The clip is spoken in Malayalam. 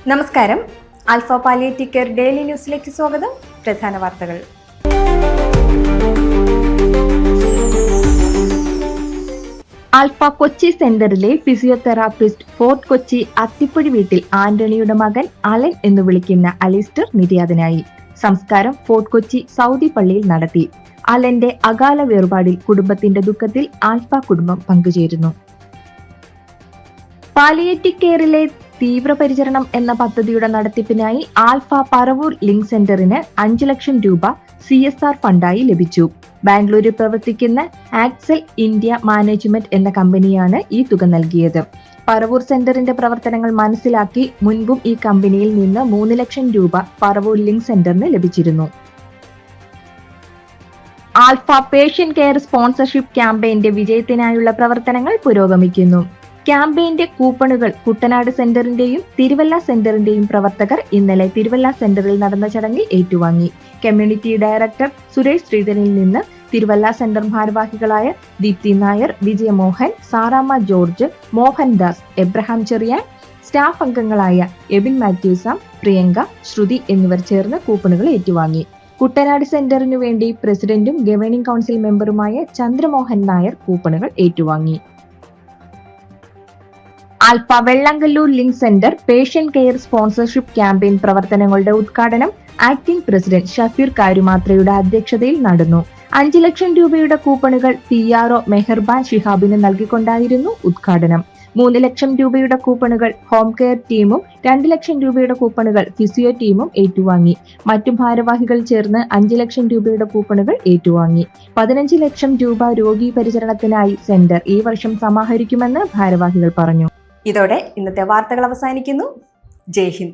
നമസ്കാരം. ആൽഫ പാലിയേറ്റീവ് കെയർ ഡെയിലി ന്യൂസിലേക്ക് സ്വാഗതം. പ്രധാന വാർത്തകൾ. ആൽഫ കൊച്ചി സെന്ററിലെ ഫിസിയോതെറാപ്പിസ്റ്റ് ഫോർട്ട് കൊച്ചി അത്തിപ്പുഴി വീട്ടിൽ ആന്റണിയുടെ മകൻ അലൻ എന്ന് വിളിക്കുന്ന അലിസ്റ്റർ നിര്യാതനായി. സംസ്കാരം ഫോർട്ട് കൊച്ചി സൗദി പള്ളിയിൽ നടത്തി. അലന്റെ അകാല വേർപാടിൽ കുടുംബത്തിന്റെ ദുഃഖത്തിൽ ആൽഫ കുടുംബം പങ്കുചേരുന്നു. പാലിയേറ്റീവ് കെയറിലെ തീവ്രപരിചരണം എന്ന പദ്ധതിയുടെ നടത്തിപ്പിനായി ആൽഫ പറവൂർ ലിങ്ക് സെന്ററിന് 5 ലക്ഷം രൂപ CSR ഫണ്ടായി ലഭിച്ചു. ബാംഗ്ലൂരിൽ പ്രവർത്തിക്കുന്ന ആക്സൽ ഇന്ത്യ മാനേജ്മെന്റ് എന്ന കമ്പനിയാണ് ഈ തുക നൽകിയത്. പറവൂർ സെന്ററിന്റെ പ്രവർത്തനങ്ങൾ മനസ്സിലാക്കി മുൻപും ഈ കമ്പനിയിൽ നിന്ന് 3 ലക്ഷം രൂപ പറവൂർ ലിങ്ക് സെന്ററിന് ലഭിച്ചിരുന്നു. ആൽഫ പേഷ്യന്റ് കെയർ സ്പോൺസർഷിപ്പ് ക്യാമ്പയിന്റെ വിജയത്തിനായുള്ള പ്രവർത്തനങ്ങൾ പുരോഗമിക്കുന്നു. ക്യാമ്പയിന്റെ കൂപ്പണുകൾ കുട്ടനാട് സെന്ററിന്റെയും തിരുവല്ല സെന്ററിന്റെയും പ്രവർത്തകർ ഇന്നലെ തിരുവല്ല സെന്ററിൽ നടന്ന ചടങ്ങിൽ ഏറ്റുവാങ്ങി. കമ്മ്യൂണിറ്റി ഡയറക്ടർ സുരേഷ് ശ്രീധരനിൽ നിന്ന് തിരുവല്ല സെന്റർ ഭാരവാഹികളായ Deepthi Nair, Vijayamohan, Saramma George, Mohandas, Abraham Cherian, staff അംഗങ്ങളായ എബിൻ മാത്യൂസാം, പ്രിയങ്ക, ശ്രുതി എന്നിവർ ചേർന്ന് കൂപ്പണുകൾ ഏറ്റുവാങ്ങി. കുട്ടനാട് സെന്ററിനു വേണ്ടി പ്രസിഡന്റും ഗവേണിംഗ് കൗൺസിൽ മെമ്പറുമായ ചന്ദ്രമോഹൻ നായർ കൂപ്പണുകൾ ഏറ്റുവാങ്ങി. Alpha Vellangallur link centre patient care sponsorship campaign പ്രവർത്തനങ്ങളുടെ ഉദ്ഘാടനം ആക്ടിംഗ് പ്രസിഡന്റ് ഷഫീർ കാരുമാത്രയുടെ അധ്യക്ഷതയിൽ നടന്നു. 5 ലക്ഷം രൂപയുടെ കൂപ്പണുകൾ PRO മെഹർബാൻ ഷിഹാബിന് നൽകിക്കൊണ്ടായിരുന്നു ഉദ്ഘാടനം. 3 ലക്ഷം രൂപയുടെ കൂപ്പണുകൾ ഹോം കെയർ ടീമും 2 ലക്ഷം രൂപയുടെ കൂപ്പണുകൾ ഫിസിയോ ടീമും ഏറ്റുവാങ്ങി. മറ്റു ഭാരവാഹികൾ ചേർന്ന് 5 ലക്ഷം രൂപയുടെ കൂപ്പണുകൾ ഏറ്റുവാങ്ങി. 15 ലക്ഷം രൂപ രോഗി പരിചരണത്തിനായി സെന്റർ ഈ വർഷം സമാഹരിക്കുമെന്ന് ഭാരവാഹികൾ പറഞ്ഞു. ഇതോടെ ഇന്നത്തെ വാർത്തകൾ അവസാനിക്കുന്നു. ജയ് ഹിന്ദ്.